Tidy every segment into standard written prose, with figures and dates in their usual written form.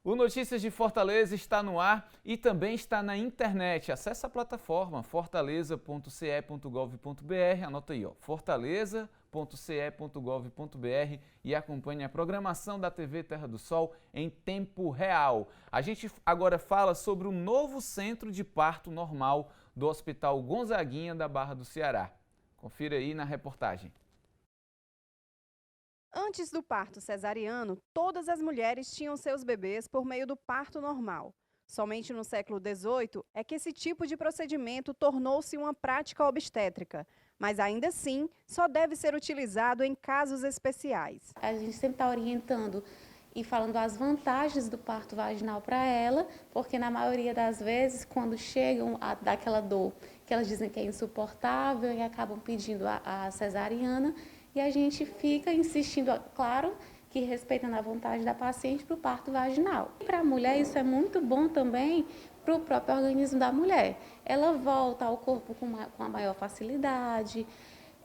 O Notícias de Fortaleza está no ar e também está na internet. Acesse a plataforma fortaleza.ce.gov.br, anota aí, fortaleza.ce.gov.br e acompanhe a programação da TV Terra do Sol em tempo real. A gente agora fala sobre o novo centro de parto normal do Hospital Gonzaguinha da Barra do Ceará. Confira aí na reportagem. Antes do parto cesariano, todas as mulheres tinham seus bebês por meio do parto normal. Somente no século XVIII é que esse tipo de procedimento tornou-se uma prática obstétrica, mas ainda assim só deve ser utilizado em casos especiais. A gente sempre está orientando e falando as vantagens do parto vaginal para ela, porque na maioria das vezes, quando chegam a dar aquela dor que elas dizem que é insuportável e acabam pedindo a cesariana, e a gente fica insistindo, claro, que respeitando a vontade da paciente para o parto vaginal. Para a mulher isso é muito bom também para o próprio organismo da mulher. Ela volta ao corpo com a maior facilidade,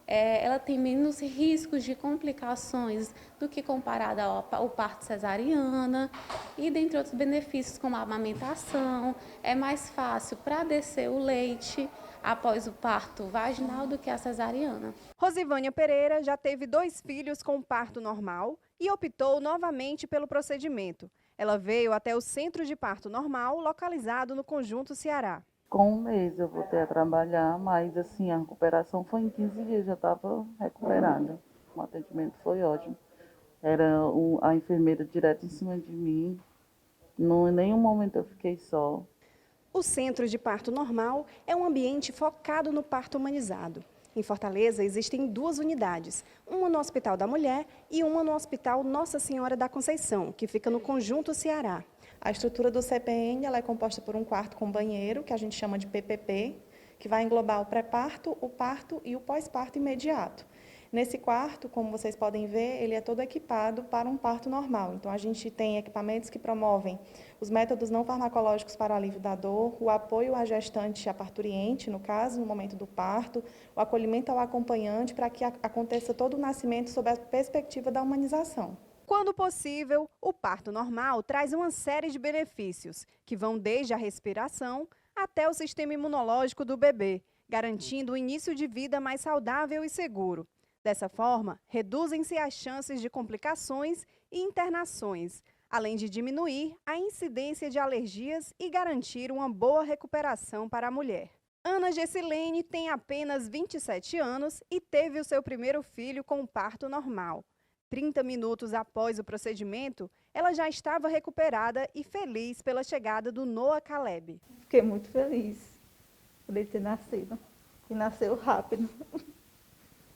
ela tem menos riscos de complicações do que comparada ao parto cesariana e dentre outros benefícios como a amamentação, é mais fácil para descer o leite após o parto vaginal do que a cesariana. Rosivânia Pereira já teve 2 filhos com parto normal e optou novamente pelo procedimento. Ela veio até o Centro de Parto Normal, localizado no Conjunto Ceará. Com um mês eu voltei a trabalhar, mas assim, a recuperação foi em 15 dias, já estava recuperada. O atendimento foi ótimo. Era a enfermeira direto em cima de mim. Em nenhum momento eu fiquei só. O Centro de Parto Normal é um ambiente focado no parto humanizado. Em Fortaleza existem 2 unidades, uma no Hospital da Mulher e uma no Hospital Nossa Senhora da Conceição, que fica no Conjunto Ceará. A estrutura do CPN ela é composta por um quarto com banheiro, que a gente chama de PPP, que vai englobar o pré-parto, o parto e o pós-parto imediato. Nesse quarto, como vocês podem ver, ele é todo equipado para um parto normal. Então, a gente tem equipamentos que promovem os métodos não farmacológicos para alívio da dor, o apoio à gestante e à parturiente, no caso, no momento do parto, o acolhimento ao acompanhante para que aconteça todo o nascimento sob a perspectiva da humanização. Quando possível, o parto normal traz uma série de benefícios, que vão desde a respiração até o sistema imunológico do bebê, garantindo o início de vida mais saudável e seguro. Dessa forma, reduzem-se as chances de complicações e internações, além de diminuir a incidência de alergias e garantir uma boa recuperação para a mulher. Ana Gessilene tem apenas 27 anos e teve o seu primeiro filho com parto normal. 30 minutos após o procedimento, ela já estava recuperada e feliz pela chegada do Noah Caleb. Fiquei muito feliz por ele ter nascido. E nasceu rápido.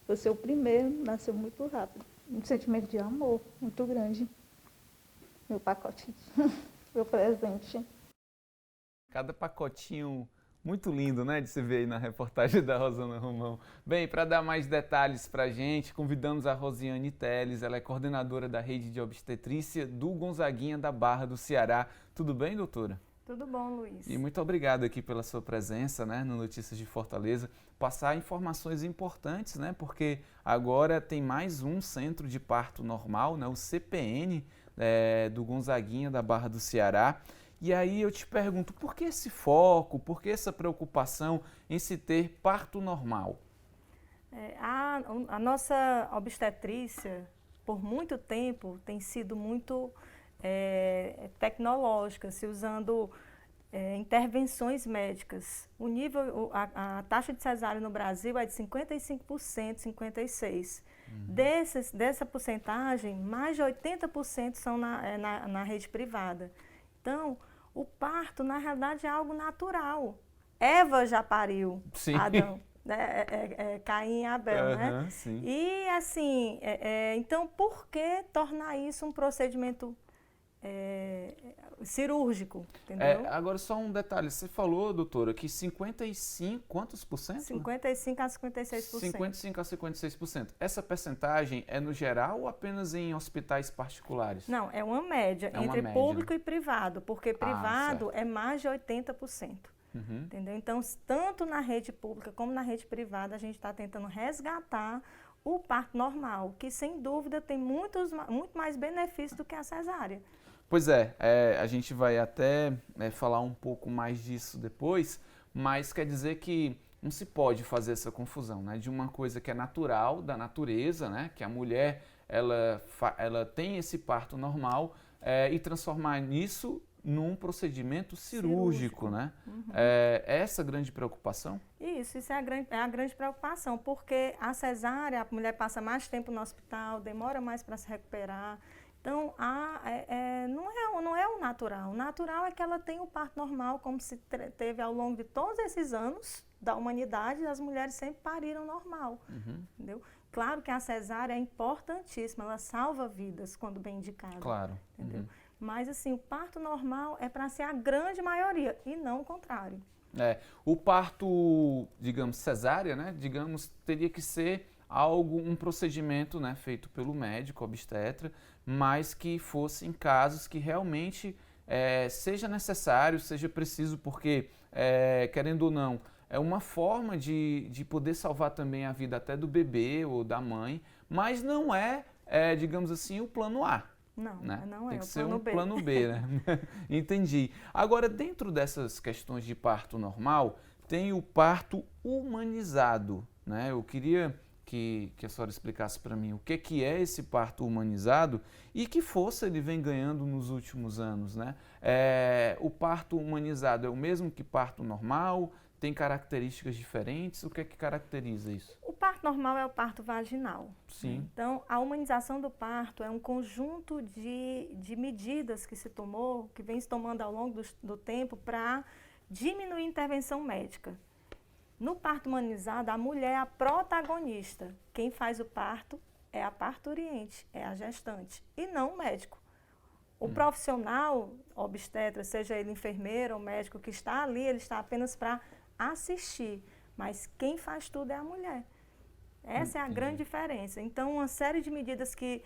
Foi seu primeiro, nasceu muito rápido. Um sentimento de amor muito grande. Meu pacote, meu presente. Cada pacotinho muito lindo, né, de se ver aí na reportagem da Rosana Romão. Bem, para dar mais detalhes para a gente, convidamos a Rosiane Teles, ela é coordenadora da rede de obstetrícia do Gonzaguinha da Barra do Ceará. Tudo bem, doutora? Tudo bom, Luiz. E muito obrigado aqui pela sua presença, né, no Notícias de Fortaleza, passar informações importantes, né, porque agora tem mais um centro de parto normal, né, o CPN do Gonzaguinha da Barra do Ceará. E aí eu te pergunto, por que esse foco, por que essa preocupação em se ter parto normal? A nossa obstetrícia, por muito tempo, tem sido muito tecnológica, se usando intervenções médicas. A taxa de cesárea no Brasil é de 55%, 56%. Dessa porcentagem, mais de 80% são na rede privada. Então, o parto, na realidade, é algo natural. Eva já pariu, sim. Adão, Caim e Abel, né? Sim. E, assim, então, por que tornar isso um procedimento cirúrgico, entendeu? Agora, só um detalhe. Você falou, doutora, que 55, quantos por cento? 55% a 56%. 55% a 56%. Essa percentagem é no geral ou apenas em hospitais particulares? Não, é uma média entre público e privado, porque privado é mais de 80%. Entendeu? Então, tanto na rede pública como na rede privada, a gente está tentando resgatar o parto normal, que sem dúvida tem muito mais benefícios do que a cesárea. Pois a gente vai até falar um pouco mais disso depois, mas quer dizer que não se pode fazer essa confusão, né, de uma coisa que é natural, da natureza, né, que a mulher ela tem esse parto normal e transformar nisso num procedimento cirúrgico, né? Uhum. É essa a grande preocupação? Isso é a grande preocupação, porque a cesárea, a mulher passa mais tempo no hospital, demora mais para se recuperar. Então, não é o natural. O natural é que ela tem o parto normal, como se teve ao longo de todos esses anos da humanidade, as mulheres sempre pariram normal, entendeu? Claro que a cesárea é importantíssima, ela salva vidas quando bem indicada. Claro. Entendeu? Mas, assim, o parto normal é para ser a grande maioria e não o contrário. O parto, digamos, cesárea, né, digamos, teria que ser um procedimento, né, feito pelo médico, obstetra, mas que fosse em casos que realmente seja necessário, seja preciso, porque, querendo ou não, é uma forma de poder salvar também a vida até do bebê ou da mãe, mas não digamos assim, o plano A. Não, né? não Tem é que o ser plano um B. plano B, né? Entendi. Agora, dentro dessas questões de parto normal, tem o parto humanizado, né? Eu queria que a senhora explicasse para mim o que é esse parto humanizado e que força ele vem ganhando nos últimos anos, né? O parto humanizado é o mesmo que parto normal? Tem características diferentes? O que é que caracteriza isso? O parto normal é o parto vaginal. Sim. Então, a humanização do parto é um conjunto de medidas que se tomou, que vem se tomando ao longo do tempo para diminuir a intervenção médica. No parto humanizado, a mulher é a protagonista. Quem faz o parto é a parturiente, é a gestante, e não o médico. O profissional obstetra, seja ele enfermeiro ou médico que está ali, ele está apenas para assistir, mas quem faz tudo é a mulher. Essa é a grande diferença. Então, uma série de medidas que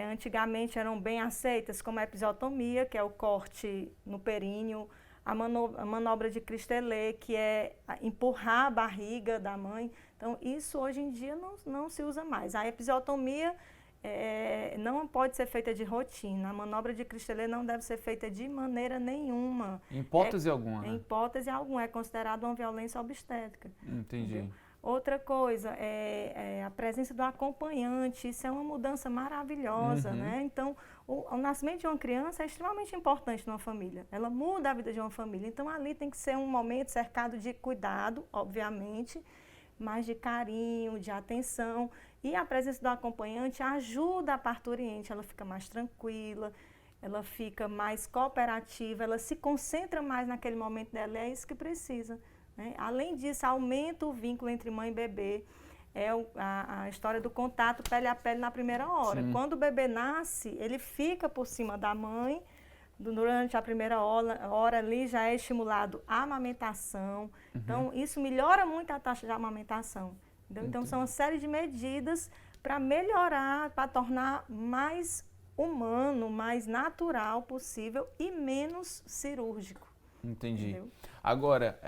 antigamente eram bem aceitas, como a episiotomia, que é o corte no períneo, a manobra de Christelet, que é empurrar a barriga da mãe. Então, isso hoje em dia não se usa mais. A episiotomia não pode ser feita de rotina. A manobra de Christelet não deve ser feita de maneira nenhuma. Em hipótese alguma, né? Em hipótese alguma. É considerado uma violência obstétrica. Entendi. Entendeu? Outra coisa é a presença do acompanhante. Isso é uma mudança maravilhosa, né? Então, o nascimento de uma criança é extremamente importante numa família. Ela muda a vida de uma família. Então, ali tem que ser um momento cercado de cuidado, obviamente, mas de carinho, de atenção. E a presença do acompanhante ajuda a parturiente, ela fica mais tranquila, ela fica mais cooperativa, ela se concentra mais naquele momento dela, é isso que precisa, né? Além disso, aumenta o vínculo entre mãe e bebê, a história do contato pele a pele na primeira hora. Sim. Quando o bebê nasce, ele fica por cima da mãe, durante a primeira hora ali já é estimulado a amamentação, então isso melhora muito a taxa de amamentação. Então, são uma série de medidas para melhorar, para tornar mais humano, mais natural possível e menos cirúrgico. Entendi. Entendeu? Agora,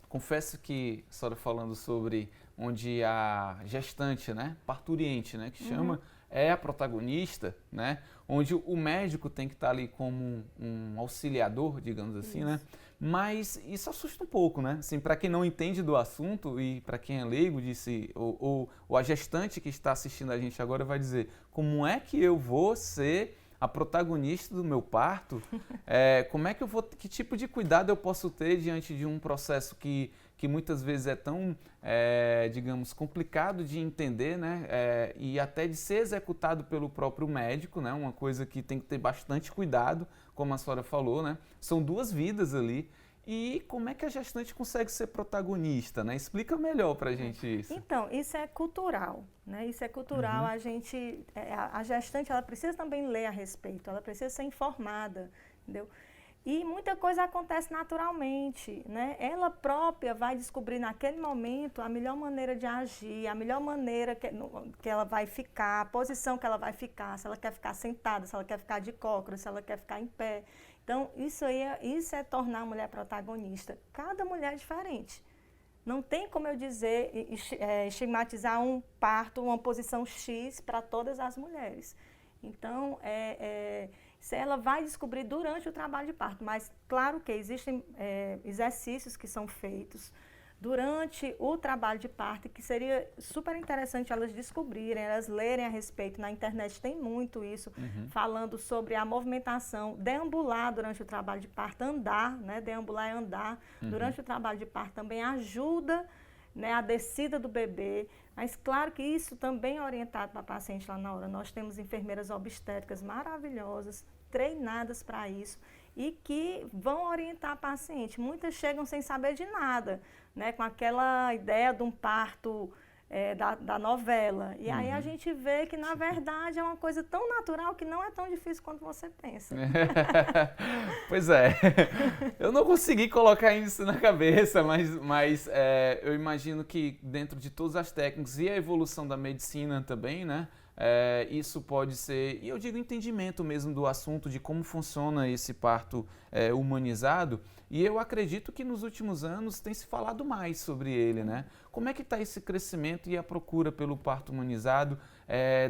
confesso que a senhora falando sobre onde a gestante, né, parturiente, né, que chama, é a protagonista, né, onde o médico tem que estar ali como um auxiliador, digamos assim, né? Mas isso assusta um pouco, né? Assim, para quem não entende do assunto e para quem é leigo, ou a gestante que está assistindo a gente agora vai dizer, como é que eu vou ser a protagonista do meu parto? Como é que que tipo de cuidado eu posso ter diante de um processo que muitas vezes é tão, digamos, complicado de entender, né? E até de ser executado pelo próprio médico, né? Uma coisa que tem que ter bastante cuidado, como a senhora falou, né? São duas vidas ali. E como é que a gestante consegue ser protagonista, né? Explica melhor pra gente isso. Então, isso é cultural, né? Isso é cultural. A gestante, ela precisa também ler a respeito, ela precisa ser informada, entendeu? E muita coisa acontece naturalmente, né? Ela própria vai descobrir naquele momento a melhor maneira de agir, a melhor maneira que ela vai ficar, a posição que ela vai ficar, se ela quer ficar sentada, se ela quer ficar de cócoras, se ela quer ficar em pé. Então, isso é tornar a mulher protagonista. Cada mulher é diferente. Não tem como eu dizer, estigmatizar um parto, uma posição X para todas as mulheres. Então, isso ela vai descobrir durante o trabalho de parto, mas claro que existem exercícios que são feitos durante o trabalho de parto e que seria super interessante elas descobrirem, elas lerem a respeito. Na internet tem muito isso, falando sobre a movimentação, deambular durante o trabalho de parto, andar, né? Deambular é andar. Durante o trabalho de parto também ajuda, né, a descida do bebê, mas claro que isso também é orientado para a paciente lá na hora. Nós temos enfermeiras obstétricas maravilhosas, treinadas para isso e que vão orientar a paciente. Muitas chegam sem saber de nada, né, com aquela ideia de um parto da novela. E aí a gente vê que, na verdade, é uma coisa tão natural que não é tão difícil quanto você pensa. Pois é, eu não consegui colocar isso na cabeça, mas eu imagino que dentro de todas as técnicas e a evolução da medicina também, né? Isso pode ser, e eu digo entendimento mesmo do assunto, de como funciona esse parto humanizado, e eu acredito que nos últimos anos tem se falado mais sobre ele, né? Como é que está esse crescimento e a procura pelo parto humanizado,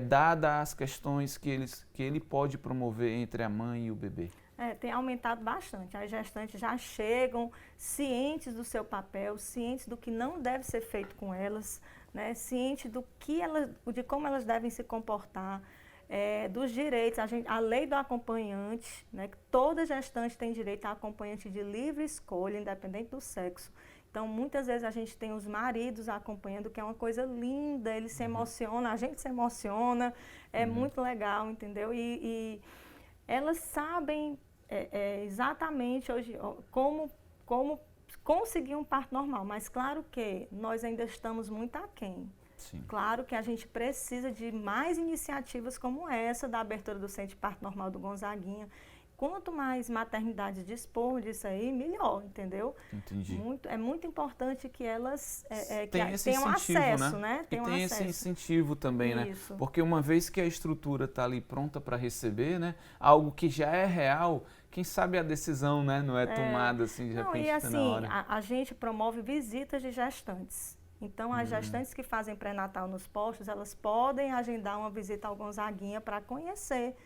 dada as questões que ele pode promover entre a mãe e o bebê? Tem aumentado bastante. As gestantes já chegam cientes do seu papel, cientes do que não deve ser feito com elas, né? Cientes de como elas devem se comportar, dos direitos. A lei do acompanhante, né? Que toda gestante tem direito a acompanhante de livre escolha, independente do sexo. Então, muitas vezes a gente tem os maridos acompanhando, que é uma coisa linda, eles se emocionam, a gente se emociona, é muito legal, entendeu? E elas sabem exatamente hoje como conseguir um parto normal, mas claro que nós ainda estamos muito aquém. Sim. Claro que a gente precisa de mais iniciativas como essa, da abertura do Centro de Parto Normal do Gonzaguinha. Quanto mais maternidades dispor disso aí, melhor, entendeu? Entendi. É muito importante que elas tenham acesso, né? E tem esse incentivo também, Isso. Né? Porque uma vez que a estrutura está ali pronta para receber, né? Algo que já é real, quem sabe a decisão, né? Não é tomada assim de repente. E assim, na hora. a gente promove visitas de gestantes. Então, as gestantes que fazem pré-natal nos postos, elas podem agendar uma visita ao Gonzaguinha para conhecer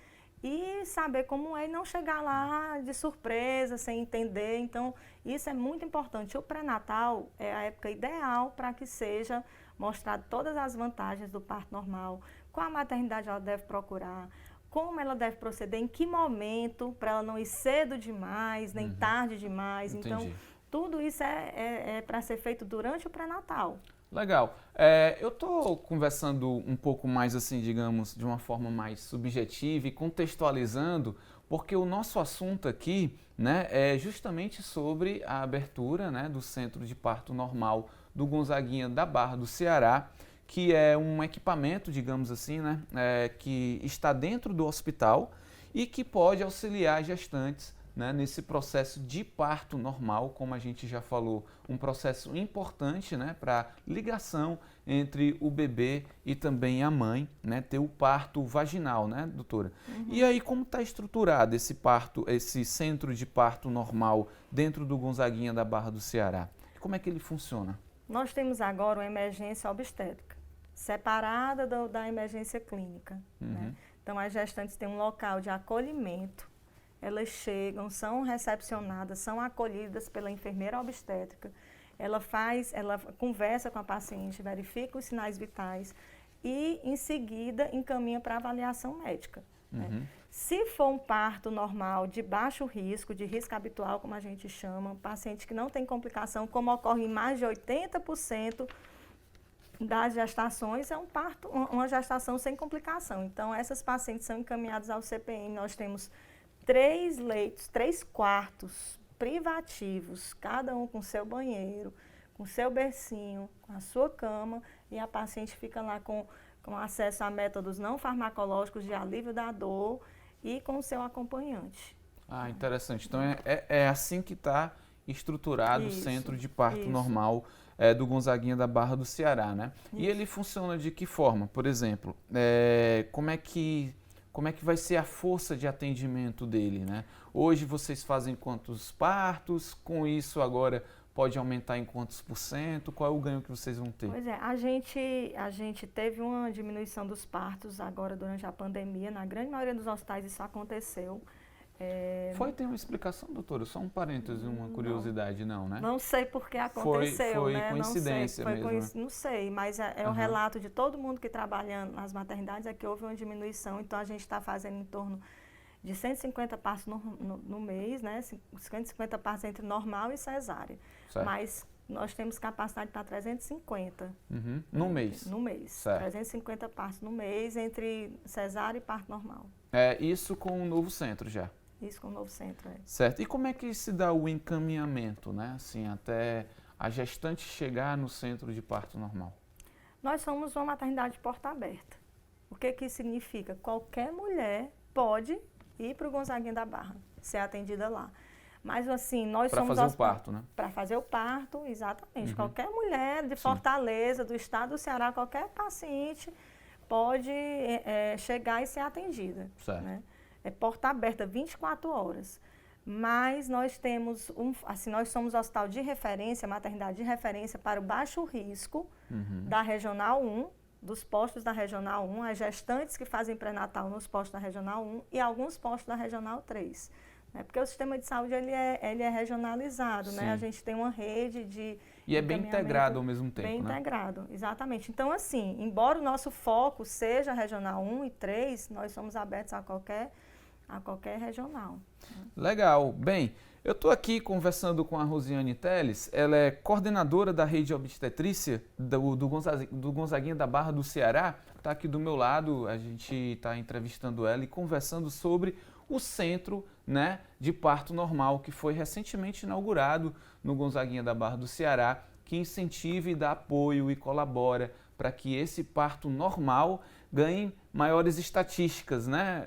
e saber como é e não chegar lá de surpresa, sem entender. Então, isso é muito importante. O pré-natal é a época ideal para que seja mostrado todas as vantagens do parto normal, qual a maternidade ela deve procurar, como ela deve proceder, em que momento, para ela não ir cedo demais, nem tarde demais. Entendi. Então, tudo isso é para ser feito durante o pré-natal. Legal. Eu estou conversando um pouco mais assim, digamos, de uma forma mais subjetiva e contextualizando, porque o nosso assunto aqui, né, é justamente sobre a abertura, né, do Centro de Parto Normal do Gonzaguinha da Barra do Ceará, que é um equipamento, digamos assim, né, que está dentro do hospital e que pode auxiliar gestantes, né, nesse processo de parto normal, como a gente já falou, um processo importante, né, para ligação entre o bebê e também a mãe, né, ter o parto vaginal, né, doutora? E aí, como está estruturado esse centro de parto normal dentro do Gonzaguinha da Barra do Ceará? Como é que ele funciona? Nós temos agora uma emergência obstétrica, separada da emergência clínica, né? Então, as gestantes têm um local de acolhimento. Elas chegam, são recepcionadas, são acolhidas pela enfermeira obstétrica. Ela conversa com a paciente, verifica os sinais vitais e, em seguida, encaminha para avaliação médica. Né? Se for um parto normal de baixo risco, de risco habitual, como a gente chama, paciente que não tem complicação, como ocorre em mais de 80% das gestações, é uma gestação sem complicação. Então, essas pacientes são encaminhadas ao CPN. Nós temos 3 leitos, 3 quartos privativos, cada um com seu banheiro, com seu bercinho, com a sua cama, e a paciente fica lá com acesso a métodos não farmacológicos de alívio da dor e com o seu acompanhante. Ah, interessante. Então é assim que está estruturado o Centro de Parto Normal do Gonzaguinha da Barra do Ceará, né? E ele funciona de que forma? Por exemplo, como é que vai ser a força de atendimento dele, né? Hoje vocês fazem quantos partos? Com isso agora Pode aumentar em quantos por cento? Qual é o ganho que vocês vão ter? Pois é, a gente teve uma diminuição dos partos agora durante a pandemia. Na grande maioria dos hospitais isso aconteceu. Tem uma explicação, doutora? Só um parêntese, uma curiosidade, não, né? Não sei por que aconteceu, foi né? coincidência mesmo. Não sei, mas é o relato de todo mundo que trabalha nas maternidades é que houve uma diminuição. Então, a gente está fazendo em torno de 150 partos no mês, né? 150 partos entre normal e cesárea. Certo. Mas nós temos capacidade para 350. No mês? No mês. Certo. 350 partos no mês entre cesárea e parto normal. Isso com o novo centro já? Isso com o novo centro, Certo. E como é que se dá o encaminhamento, né? Assim, até a gestante chegar no centro de parto normal? Nós somos uma maternidade de porta aberta. O que isso significa? Qualquer mulher pode ir para o Gonzaguinha da Barra, ser atendida lá. Mas assim, nós somos... Para fazer o parto, né? Para fazer o parto, exatamente. Qualquer mulher de Fortaleza, do estado do Ceará, qualquer paciente pode chegar e ser atendida. Certo. Né? É porta aberta 24 horas. Mas nós temos, nós somos hospital de referência, maternidade de referência para o baixo risco da Regional 1, dos postos da Regional 1, as gestantes que fazem pré-natal nos postos da Regional 1 e alguns postos da Regional 3. Né? Porque o sistema de saúde ele é regionalizado, né? A gente tem uma rede de... E é bem integrado ao mesmo tempo, bem né? integrado, exatamente. Então, assim, embora o nosso foco seja a Regional 1 e 3, nós somos abertos a qualquer regional. Legal. Bem, eu estou aqui conversando com a Rosiane Teles, ela é coordenadora da rede obstetrícia do Gonzaguinha da Barra do Ceará, está aqui do meu lado, a gente está entrevistando ela e conversando sobre o centro, né, de parto normal que foi recentemente inaugurado no Gonzaguinha da Barra do Ceará, que incentiva e dá apoio e colabora para que esse parto normal ganhe maiores estatísticas, né,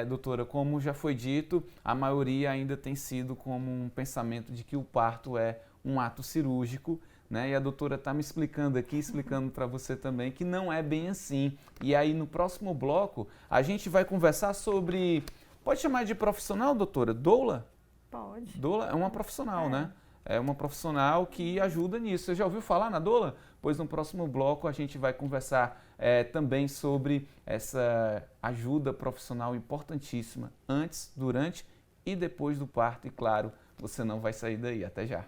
doutora? Como já foi dito, a maioria ainda tem sido como um pensamento de que o parto é um ato cirúrgico, né? E a doutora está me explicando aqui, explicando para você também que não é bem assim. E aí no próximo bloco a gente vai conversar sobre... Pode chamar de profissional, doutora? Doula? Pode. Doula é uma profissional, né? É uma profissional que ajuda nisso. Você já ouviu falar na doula? Pois no próximo bloco a gente vai conversar também sobre essa ajuda profissional importantíssima antes, durante e depois do parto. E claro, você não vai sair daí. Até já.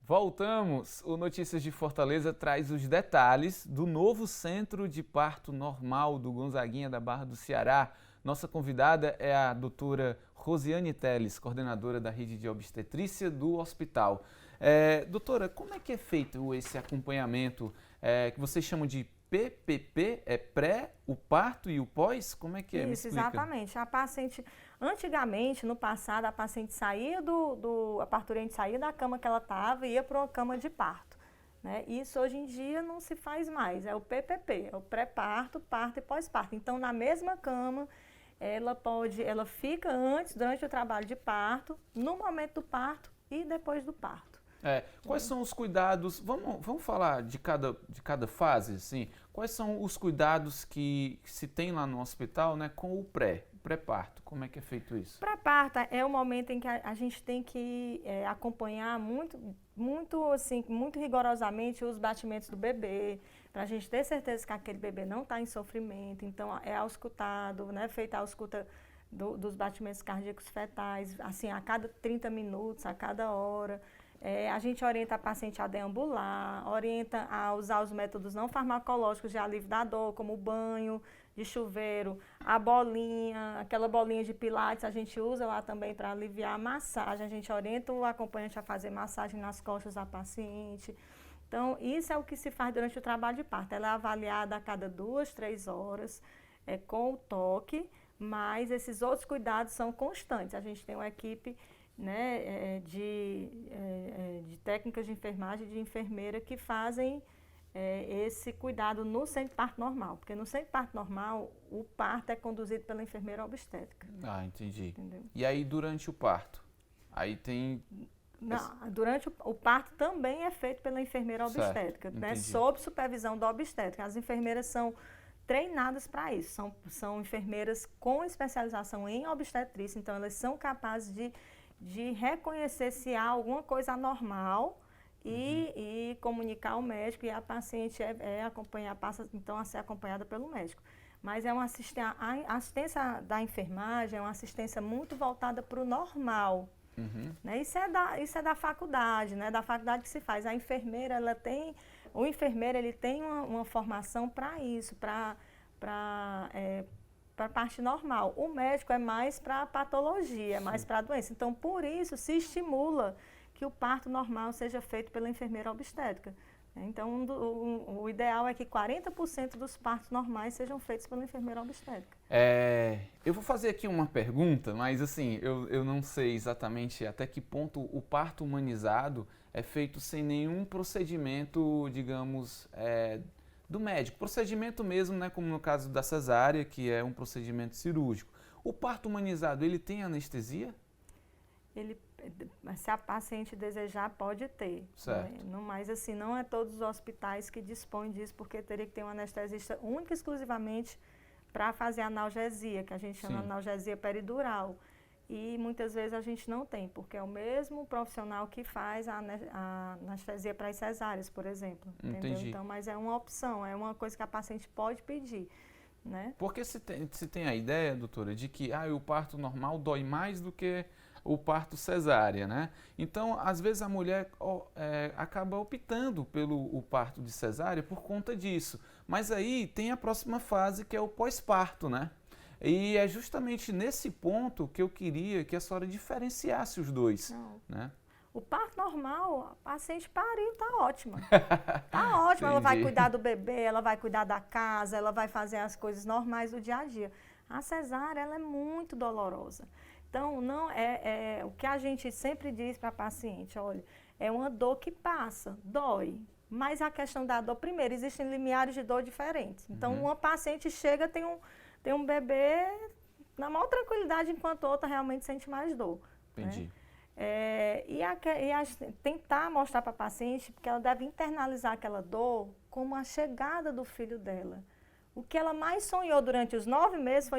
Voltamos! O Notícias de Fortaleza traz os detalhes do novo Centro de Parto Normal do Gonzaguinha da Barra do Ceará. Nossa convidada é a doutora Rosiane Teles, coordenadora da rede de obstetrícia do hospital. Doutora, como é que é feito esse acompanhamento que vocês chamam de PPP? É pré, o parto e o pós? Como é que é? Isso, exatamente. A paciente, antigamente, no passado, a paciente saía a parturiente saía da cama que ela estava e ia para uma cama de parto. Né? Isso hoje em dia não se faz mais, é o PPP, é o pré-parto, parto e pós-parto. Então, na mesma cama, ela fica antes, durante o trabalho de parto, no momento do parto e depois do parto. Quais são os cuidados, vamos falar de cada fase, assim, quais são os cuidados que se tem lá no hospital, né, com o pré-parto, como é que é feito isso? Pré-parto é o momento em que a gente tem que acompanhar muito rigorosamente os batimentos do bebê, para a gente ter certeza que aquele bebê não está em sofrimento. Então, é auscultado, né, feita a ausculta dos batimentos cardíacos fetais, assim, a cada 30 minutos, a cada hora. A gente orienta a paciente a deambular, orienta a usar os métodos não farmacológicos de alívio da dor, como o banho de chuveiro, a bolinha, aquela bolinha de pilates, a gente usa lá também para aliviar a massagem. A gente orienta o acompanhante a fazer massagem nas costas da paciente. Então, isso é o que se faz durante o trabalho de parto. Ela é avaliada a cada 2, 3 horas, com o toque, mas esses outros cuidados são constantes. A gente tem uma equipe, né, de técnicas de enfermagem, de enfermeira que fazem esse cuidado no centro de parto normal, porque no centro de parto normal o parto é conduzido pela enfermeira obstétrica. Ah, entendi. Entendeu? E aí durante o parto? Aí tem... Não, durante o parto também é feito pela enfermeira obstétrica, né, sob supervisão da obstétrica. As enfermeiras são treinadas para isso. São enfermeiras com especialização em obstetrícia, então elas são capazes de reconhecer se há alguma coisa anormal e comunicar ao médico, e a paciente passa então a ser acompanhada pelo médico. Mas a assistência da enfermagem é uma assistência muito voltada para o normal. Né? Isso é da faculdade, né? Da faculdade que se faz. A enfermeira, o enfermeiro ele tem uma formação para isso, para a parte normal. O médico é mais para a patologia, é mais para a doença. Então, por isso, se estimula que o parto normal seja feito pela enfermeira obstétrica. Então, o ideal é que 40% dos partos normais sejam feitos pela enfermeira obstétrica. Eu vou fazer aqui uma pergunta, mas assim, eu não sei exatamente até que ponto o parto humanizado é feito sem nenhum procedimento, digamos, do médico. Procedimento mesmo, né, como no caso da cesárea, que é um procedimento cirúrgico. O parto humanizado, ele tem anestesia? Se a paciente desejar, pode ter. Certo. Né? Mas assim, não é todos os hospitais que dispõem disso, porque teria que ter um anestesista único e exclusivamente para fazer a analgesia, que a gente chama de analgesia peridural. E muitas vezes a gente não tem, porque é o mesmo profissional que faz a anestesia para as cesáreas, por exemplo. Entendi. Então, mas é uma opção, é uma coisa que a paciente pode pedir. Né? Porque se tem a ideia, doutora, de que o parto normal dói mais do que o parto cesárea, né? Então, às vezes a mulher acaba optando pelo parto de cesárea por conta disso. Mas aí tem a próxima fase, que é o pós-parto, né? E é justamente nesse ponto que eu queria que a senhora diferenciasse os dois, né? O parto normal, a paciente pariu, tá ótima. Tá ótima, ela vai cuidar do bebê, ela vai cuidar da casa, ela vai fazer as coisas normais do dia a dia. A cesárea, ela é muito dolorosa. Então, o que a gente sempre diz para a paciente, olha, é uma dor que passa, dói. Mas a questão da dor, primeiro, existem limiares de dor diferentes. Então, uma paciente chega, tem um bebê na maior tranquilidade, enquanto outra realmente sente mais dor. Entendi. Né? Tentar mostrar para a paciente que ela deve internalizar aquela dor como a chegada do filho dela. O que ela mais sonhou durante os 9 meses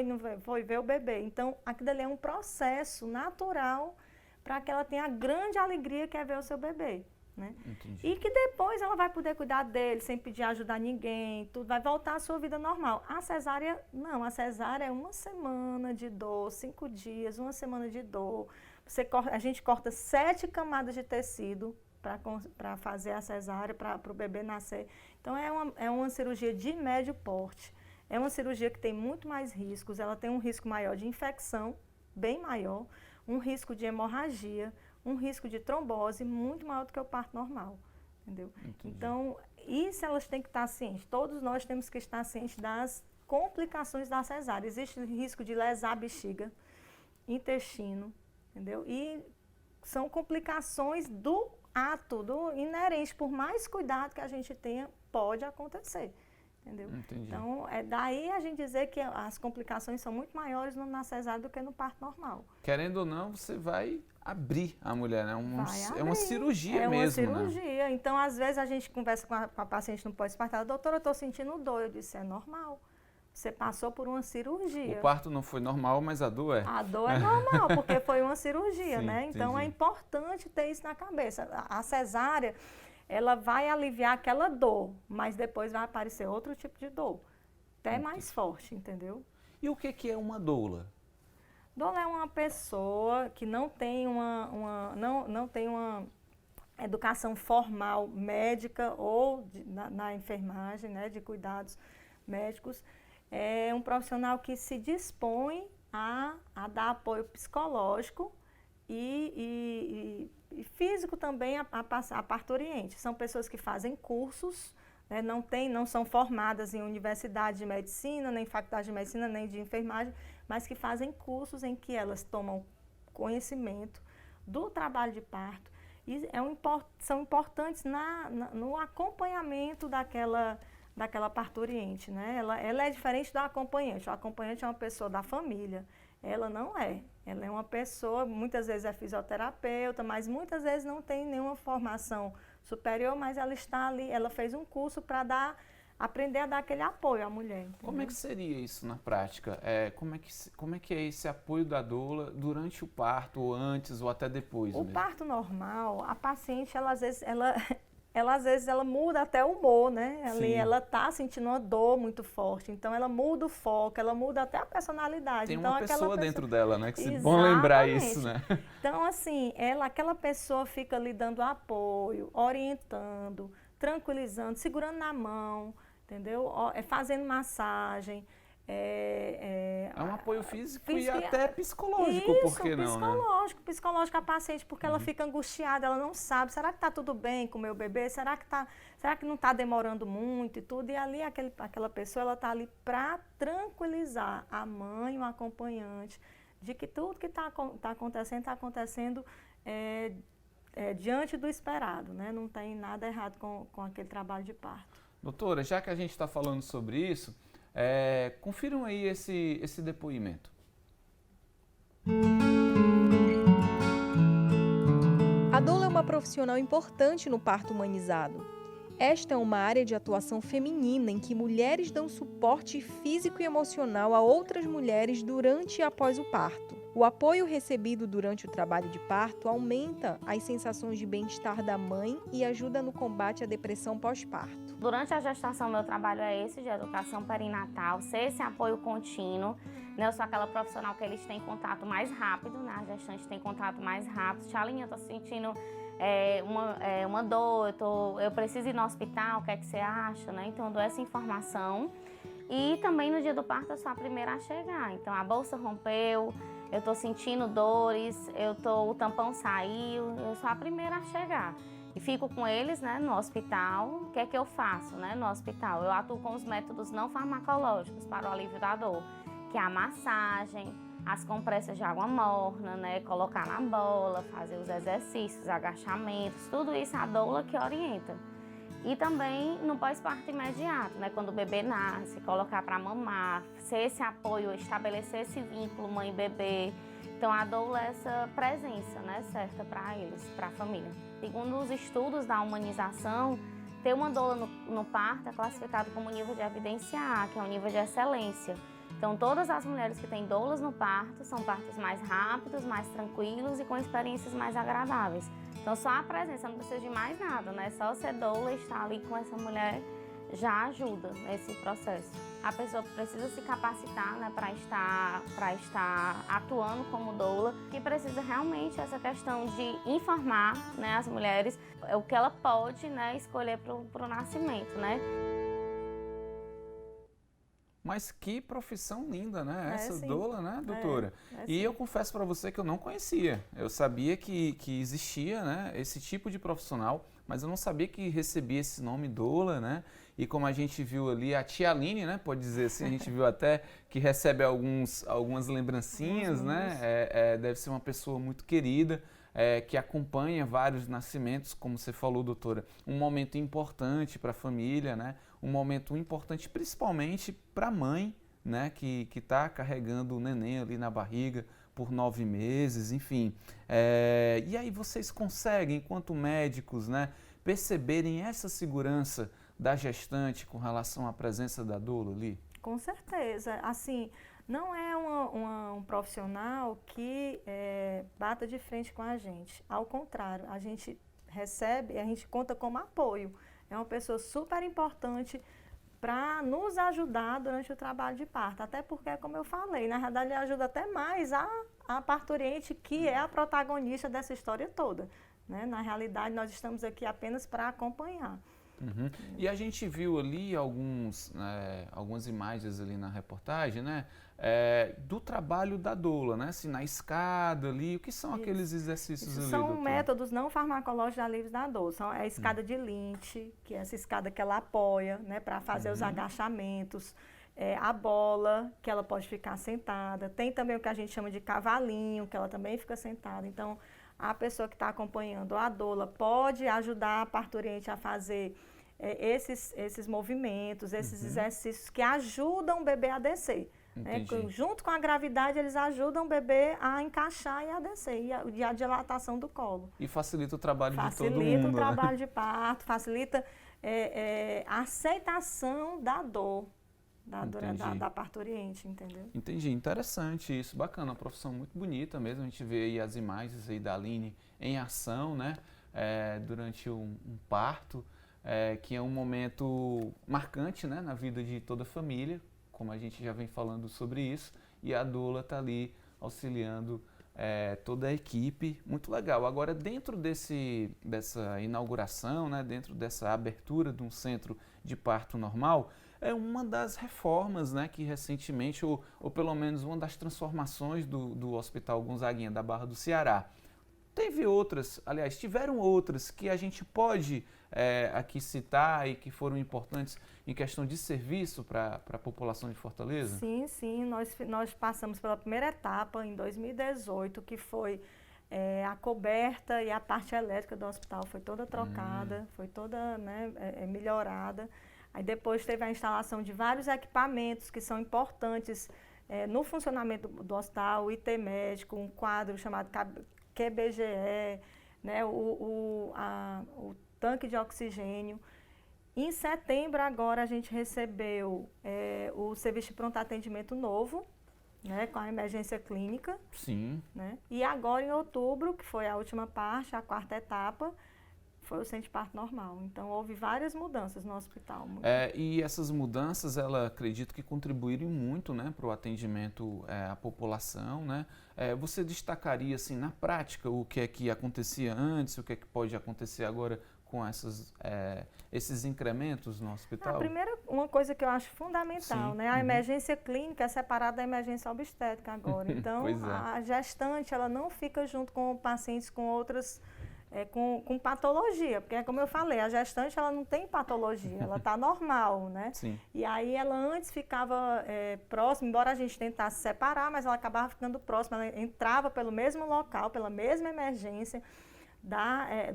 foi ver o bebê. Então, aquilo ali é um processo natural para que ela tenha a grande alegria que é ver o seu bebê. Né? E que depois ela vai poder cuidar dele sem pedir ajuda a ninguém, tudo vai voltar à sua vida normal. A cesárea, não, a cesárea é 1 semana de dor, 5 dias, 1 semana de dor. A gente corta 7 camadas de tecido para fazer a cesárea, para o bebê nascer. Então, é uma cirurgia de médio porte. É uma cirurgia que tem muito mais riscos. Ela tem um risco maior de infecção, bem maior, um risco de hemorragia, um risco de trombose muito maior do que o parto normal. Entendeu? Então, isso elas têm que estar cientes. Todos nós temos que estar cientes das complicações da cesárea. Existe o risco de lesar a bexiga, intestino, entendeu? E são complicações do ato, do inerente. Por mais cuidado que a gente tenha, pode acontecer. Entendeu? Então, daí a gente dizer que as complicações são muito maiores na cesárea do que no parto normal. Querendo ou não, você vai abrir a mulher, né? É uma cirurgia mesmo, É uma cirurgia. Né? Então, às vezes, a gente conversa com a paciente no pós-parto, doutora, eu estou sentindo dor. Eu disse, é normal. Você passou por uma cirurgia. O parto não foi normal, mas a dor é. A dor é normal, porque foi uma cirurgia, sim, né? Então, é importante ter isso na cabeça. A cesárea, ela vai aliviar aquela dor, mas depois vai aparecer outro tipo de dor, até mais forte, entendeu? E o que é uma doula? Doula é uma pessoa que não tem não tem uma educação formal médica ou na enfermagem, né, de cuidados médicos. É um profissional que se dispõe a dar apoio psicológico e físico também a parturiente. São pessoas que fazem cursos, né, não são formadas em universidade de medicina, nem faculdade de medicina, nem de enfermagem, mas que fazem cursos em que elas tomam conhecimento do trabalho de parto e são importantes no acompanhamento daquela parturiente. Né? Ela é diferente do acompanhante. O acompanhante é uma pessoa da família. Ela não é. Ela é uma pessoa, muitas vezes é fisioterapeuta, mas muitas vezes não tem nenhuma formação superior, mas ela está ali, ela fez um curso para dar aprender a dar aquele apoio à mulher. Entendeu? Como é que seria isso na prática? Como é que é esse apoio da doula durante o parto, ou antes, ou até depois? O mesmo? parto normal, a paciente, ela às vezes ela muda até o humor, né? Sim. Ela está sentindo uma dor muito forte, então ela muda o foco, ela muda até a personalidade. Tem então, uma pessoa dentro dela, né? Que Exatamente. bom lembrar isso, né? Então, assim, aquela pessoa fica lhe dando apoio, orientando, tranquilizando, segurando na mão, entendeu? Fazendo massagem. É um apoio físico e físico até psicológico, isso, por que não, né? Psicológico a paciente, porque ela fica angustiada, ela não sabe, será que está tudo bem com o meu bebê? Será que não está demorando muito e tudo? E ali aquela pessoa, ela está ali para tranquilizar a mãe, o acompanhante, de que tudo que está acontecendo diante do esperado, né? Não tem nada errado com aquele trabalho de parto. Doutora, já que a gente está falando sobre isso, confiram aí esse depoimento. A doula é uma profissional importante no parto humanizado. Esta é uma área de atuação feminina em que mulheres dão suporte físico e emocional a outras mulheres durante e após o parto. O apoio recebido durante o trabalho de parto aumenta as sensações de bem-estar da mãe e ajuda no combate à depressão pós-parto. Durante a gestação, meu trabalho é esse, de educação perinatal, ser esse apoio contínuo. Eu sou aquela profissional que eles têm contato mais rápido, né? A gestante tem contato mais rápido. Tchalinha, eu tô sentindo uma dor, eu preciso ir no hospital, o que é que você acha, né? Então eu dou essa informação. E também no dia do parto eu sou a primeira a chegar. Então a bolsa rompeu, eu estou sentindo dores, o tampão saiu, eu sou a primeira a chegar. E fico com eles, né, no hospital. O que é que eu faço, né, no hospital? Eu atuo com os métodos não farmacológicos para o alívio da dor, que é a massagem, as compressas de água morna, né, colocar na bola, fazer os exercícios, agachamentos, tudo isso a doula que orienta. E também no pós-parto imediato, né, quando o bebê nasce, colocar para mamar, ser esse apoio, estabelecer esse vínculo mãe-bebê. Então a doula é essa presença, né, certa para eles, para a família. Segundo os estudos da humanização, ter uma doula no parto é classificado como nível de evidência A, que é um nível de excelência. Então todas as mulheres que têm doulas no parto são partos mais rápidos, mais tranquilos e com experiências mais agradáveis. Então só a presença, não precisa de mais nada, né? Só ser doula e estar ali com essa mulher já ajuda nesse processo. A pessoa precisa se capacitar, né, para estar atuando como doula, e precisa realmente essa questão de informar, né, as mulheres o que ela pode, né, escolher para o nascimento, né? Mas que profissão linda, né? Essa sim. doula, né, doutora? E sim. eu confesso para você que eu não conhecia. Eu sabia que existia, né, esse tipo de profissional, mas eu não sabia que recebia esse nome doula, né? E como a gente viu ali, a tia Aline, né, pode dizer assim, a gente viu até que recebe algumas lembrancinhas, né? Deve ser uma pessoa muito querida, que acompanha vários nascimentos, como você falou, doutora. Um momento importante para a família, né? Um momento importante principalmente para a mãe, né, que está carregando o neném ali na barriga por 9 meses, enfim. E aí vocês conseguem, enquanto médicos, né, perceberem essa segurança da gestante com relação à presença da doula ali? Com certeza. Assim, não é um profissional que bata de frente com a gente. Ao contrário, a gente recebe, a gente conta como apoio. É uma pessoa super importante para nos ajudar durante o trabalho de parto. Até porque, como eu falei, na verdade ele ajuda até mais a parturiente, que é a protagonista dessa história toda, né? Na realidade, nós estamos aqui apenas para acompanhar. Uhum. E a gente viu ali algumas imagens ali na reportagem, né? Do trabalho da doula, né? Assim, na escada ali, o que são aqueles exercícios ali, São doutor? métodos não farmacológicos de alívio da dor. São a escada de Lynch, que é essa escada que ela apoia, né? Para fazer os agachamentos. A bola, que ela pode ficar sentada. Tem também o que a gente chama de cavalinho, que ela também fica sentada. Então, a pessoa que está acompanhando a doula pode ajudar a parturiente a fazer esses movimentos, esses exercícios que ajudam o bebê a descer. Né? Junto com a gravidade, eles ajudam o bebê a encaixar e a descer, e a dilatação do colo. E facilita o trabalho de todo mundo. Facilita o trabalho de parto, facilita a aceitação da dor, Entendi. da parturiente, entendeu? Entendi, interessante isso, bacana, uma profissão muito bonita mesmo, a gente vê aí as imagens aí da Aline em ação, né, durante um parto, que é um momento marcante, né, na vida de toda a família, como a gente já vem falando sobre isso, e a doula está ali auxiliando toda a equipe, muito legal. Agora, dentro dessa inauguração, né, dentro dessa abertura de um centro de parto normal, é uma das reformas, né, que recentemente, ou pelo menos uma das transformações do Hospital Gonzaguinha da Barra do Ceará. Teve outras, aliás, tiveram outras que a gente pode aqui citar e que foram importantes em questão de serviço para a população de Fortaleza? Sim, sim, nós passamos pela primeira etapa em 2018, que foi a coberta e a parte elétrica do hospital foi toda trocada, foi toda, né, melhorada. Aí depois teve a instalação de vários equipamentos que são importantes no funcionamento do hospital, o IT médico, um quadro chamado QBGE, né, o tanque de oxigênio. Em setembro agora a gente recebeu o serviço de pronto atendimento novo, né, com a emergência clínica. Sim. Né, e agora em outubro, que foi a última parte, a quarta etapa, foi o centro de parto normal. Então, houve várias mudanças no hospital. E essas mudanças, ela acredito que contribuíram muito, né, para o atendimento à população, né? Você destacaria, assim, na prática, o que é que acontecia antes, o que é que pode acontecer agora com esses incrementos no hospital? A primeira, uma coisa que eu acho fundamental, Sim. né? A emergência clínica é separada da emergência obstétrica agora. Então, a gestante, ela não fica junto com pacientes com outras... com patologia, porque como eu falei, a gestante ela não tem patologia, ela está normal, né? Sim. E aí ela antes ficava próxima, embora a gente tentasse separar, mas ela acabava ficando próxima, ela entrava pelo mesmo local, pela mesma emergência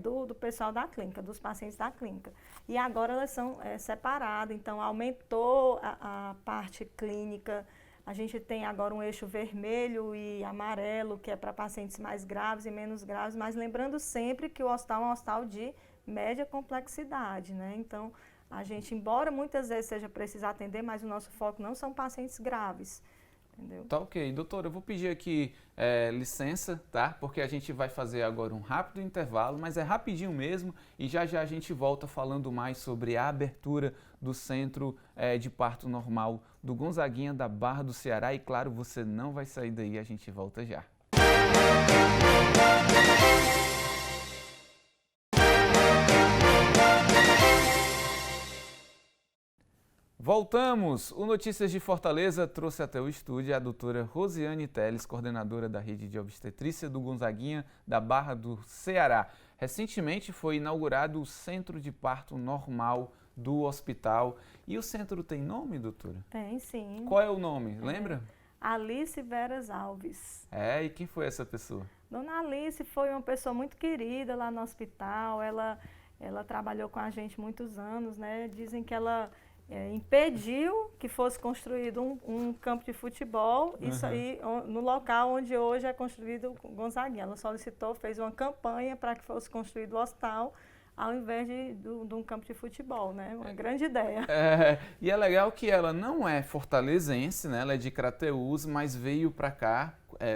do pessoal da clínica, dos pacientes da clínica. E agora elas são separadas, então aumentou a parte clínica. A gente tem agora um eixo vermelho e amarelo, que é para pacientes mais graves e menos graves, mas lembrando sempre que o hospital é um hospital de média complexidade, né? Então, a gente, embora muitas vezes seja preciso atender, mas o nosso foco não são pacientes graves, entendeu? Tá ok. Doutora, eu vou pedir aqui licença, tá? Porque a gente vai fazer agora um rápido intervalo, mas é rapidinho mesmo, e já já a gente volta falando mais sobre a abertura do Centro de Parto Normal do Gonzaguinha da Barra do Ceará. E claro, você não vai sair daí, a gente volta já. Voltamos! O Notícias de Fortaleza trouxe até o estúdio a doutora Rosiane Teles, coordenadora da rede de obstetrícia do Gonzaguinha da Barra do Ceará. Recentemente foi inaugurado o Centro de Parto Normal do hospital. E o centro tem nome, doutora? Tem, sim. Qual é o nome? Lembra? Alice Veras Alves. E quem foi essa pessoa? Dona Alice foi uma pessoa muito querida lá no hospital. Ela trabalhou com a gente muitos anos, né? Dizem que ela impediu que fosse construído um campo de futebol, isso aí no local onde hoje é construído o Gonzaguinha. Ela solicitou, fez uma campanha para que fosse construído o hospital, ao invés de um campo de futebol, né? Uma grande ideia. E é legal que ela não é fortalezense, né? Ela é de Crateús, mas veio para cá,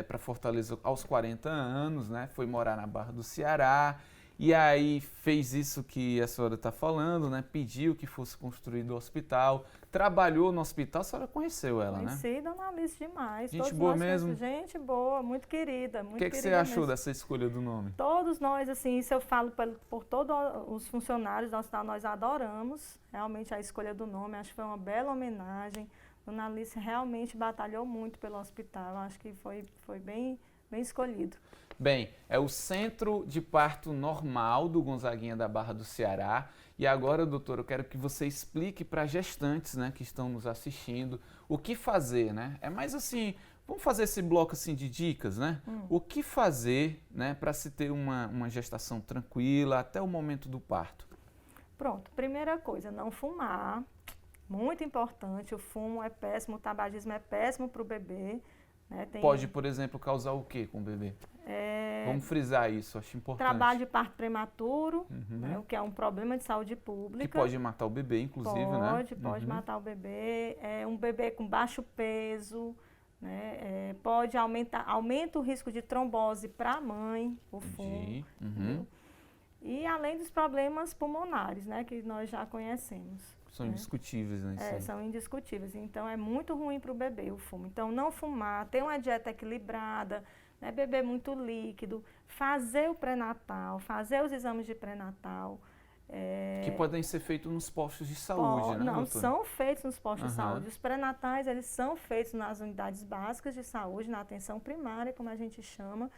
para Fortaleza aos 40 anos, né? Foi morar na Barra do Ceará. E aí fez isso que a senhora está falando, né? Pediu que fosse construído o hospital, trabalhou no hospital, a senhora conheceu ela, né? Conheci, Dona Alice, demais. Gente boa mesmo? Gente boa, muito querida, muito querida. O que você achou dessa escolha do nome? Todos nós, assim, isso eu falo por todos os funcionários do hospital, nós adoramos realmente a escolha do nome, acho que foi uma bela homenagem. Dona Alice realmente batalhou muito pelo hospital, acho que foi bem escolhido. Bem, é o Centro de Parto Normal do Gonzaguinha da Barra do Ceará. E agora, doutora, eu quero que você explique para gestantes, né, que estão nos assistindo o que fazer, né? É mais assim, vamos fazer esse bloco assim de dicas, né? O que fazer, né, para se ter uma gestação tranquila até o momento do parto? Pronto, primeira coisa, não fumar. Muito importante, o fumo é péssimo, o tabagismo é péssimo para o bebê. Né? Pode, por exemplo, causar o que com o bebê? Vamos frisar isso, acho importante. Trabalho de parto prematuro, né, o que é um problema de saúde pública. Que pode matar o bebê, inclusive, né? Pode matar o bebê. Um bebê com baixo peso, né, aumenta o risco de trombose para a mãe, o fumo. E além dos problemas pulmonares, né, que nós já conhecemos. São indiscutíveis, né? São indiscutíveis. Então, é muito ruim para o bebê o fumo. Então, não fumar, ter uma dieta equilibrada, né, beber muito líquido, fazer o pré-natal, fazer os exames de pré-natal. Que podem ser feitos nos postos de saúde, né, Não, doutora? são feitos nos postos de saúde. Os pré-natais, eles são feitos nas unidades básicas de saúde, na atenção primária, como a gente chama.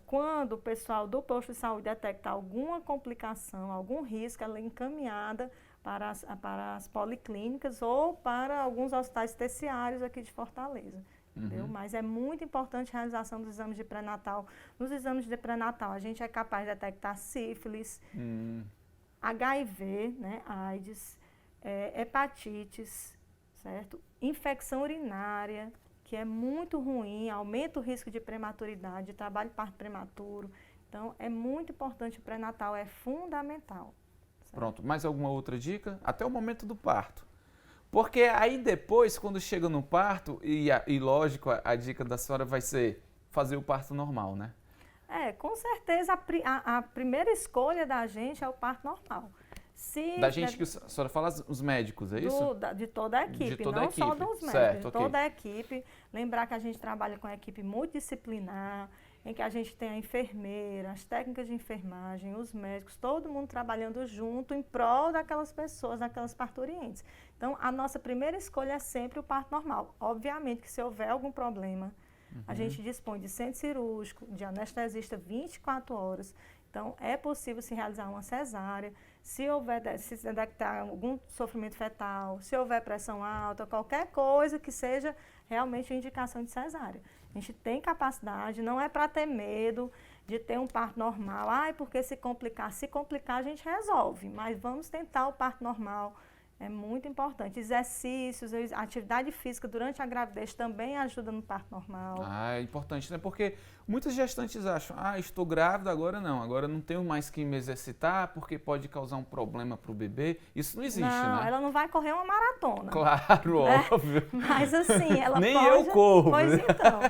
Quando o pessoal do posto de saúde detectar alguma complicação, algum risco, ela é encaminhada para as policlínicas ou para alguns hospitais terciários aqui de Fortaleza. Entendeu? Mas é muito importante a realização dos exames de pré-natal. Nos exames de pré-natal, a gente é capaz de detectar sífilis, HIV, né, AIDS, hepatites, certo? Infecção urinária, que é muito ruim, aumenta o risco de prematuridade, de trabalho de parto prematuro. Então, é muito importante o pré-natal, é fundamental. Certo? Pronto, mais alguma outra dica? Até o momento do parto. Porque aí depois, quando chega no parto, e lógico, a dica da senhora vai ser fazer o parto normal, né? Com certeza a primeira escolha da gente é o parto normal. Da gente que a senhora fala, os médicos, é isso? De toda a equipe, de toda não a equipe. Só dos médicos, certo, de toda a equipe. Lembrar que a gente trabalha com a equipe multidisciplinar, em que a gente tem a enfermeira, as técnicas de enfermagem, os médicos, todo mundo trabalhando junto em prol daquelas pessoas, daquelas parturientes. Então, a nossa primeira escolha é sempre o parto normal. Obviamente que se houver algum problema, a gente dispõe de centro cirúrgico, de anestesista 24 horas. Então, é possível se realizar uma cesárea, se detectar algum sofrimento fetal, se houver pressão alta, qualquer coisa que seja realmente indicação de cesárea. A gente tem capacidade, não é para ter medo de ter um parto normal. Porque se complicar a gente resolve, mas vamos tentar o parto normal. É muito importante. Exercícios, atividade física durante a gravidez também ajuda no parto normal. É importante, né? Porque muitas gestantes acham, estou grávida, agora não tenho mais que me exercitar porque pode causar um problema para o bebê. Isso não existe, né? Não, ela não vai correr uma maratona. Claro, óbvio. Mas assim, ela Nem pode... eu corro. Pois então.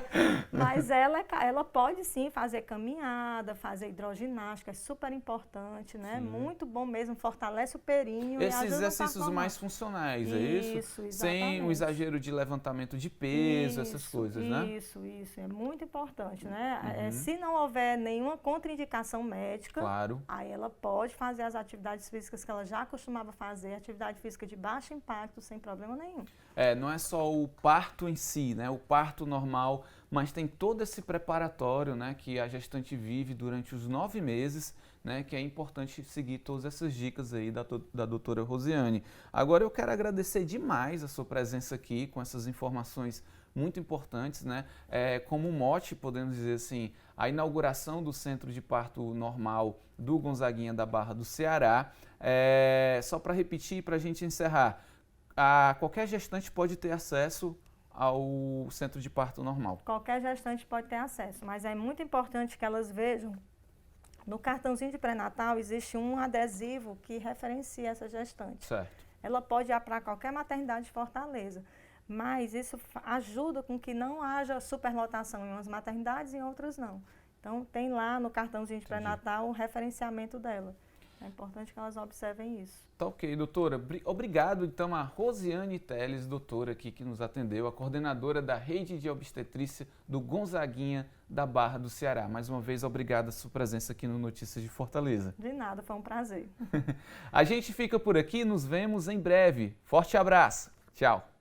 Mas ela pode sim fazer caminhada, fazer hidroginástica, é super importante, né? Sim. Muito bom mesmo, fortalece o períneo. Esses exercícios mais funcionais, é isso? Isso, exatamente. Sem o exagero de levantamento de peso, essas coisas, né? Isso, é muito importante, né? Se não houver nenhuma contraindicação médica, claro, aí ela pode fazer as atividades físicas que ela já costumava fazer, atividade física de baixo impacto, sem problema nenhum. Não é só o parto em si, né? O parto normal, mas tem todo esse preparatório, né, que a gestante vive durante os 9 meses, né, que é importante seguir todas essas dicas aí da doutora Rosiane. Agora eu quero agradecer demais a sua presença aqui com essas informações muito importantes, né? Como mote, podemos dizer assim, a inauguração do Centro de Parto Normal do Gonzaguinha da Barra do Ceará. Só para repetir, para a gente encerrar, qualquer gestante pode ter acesso ao Centro de Parto Normal? Qualquer gestante pode ter acesso, mas é muito importante que elas vejam. No cartãozinho de pré-natal existe um adesivo que referencia essa gestante. Certo. Ela pode ir para qualquer maternidade de Fortaleza, mas isso ajuda com que não haja superlotação em umas maternidades e em outras não. Então, tem lá no cartãozinho de pré-natal o referenciamento dela. É importante que elas observem isso. Tá ok, doutora. Obrigado, então, a Rosiane Teles, doutora aqui que nos atendeu, a coordenadora da Rede de Obstetrícia do Gonzaguinha da Barra do Ceará. Mais uma vez, obrigado a sua presença aqui no Notícias de Fortaleza. De nada, foi um prazer. A gente fica por aqui, nos vemos em breve. Forte abraço. Tchau.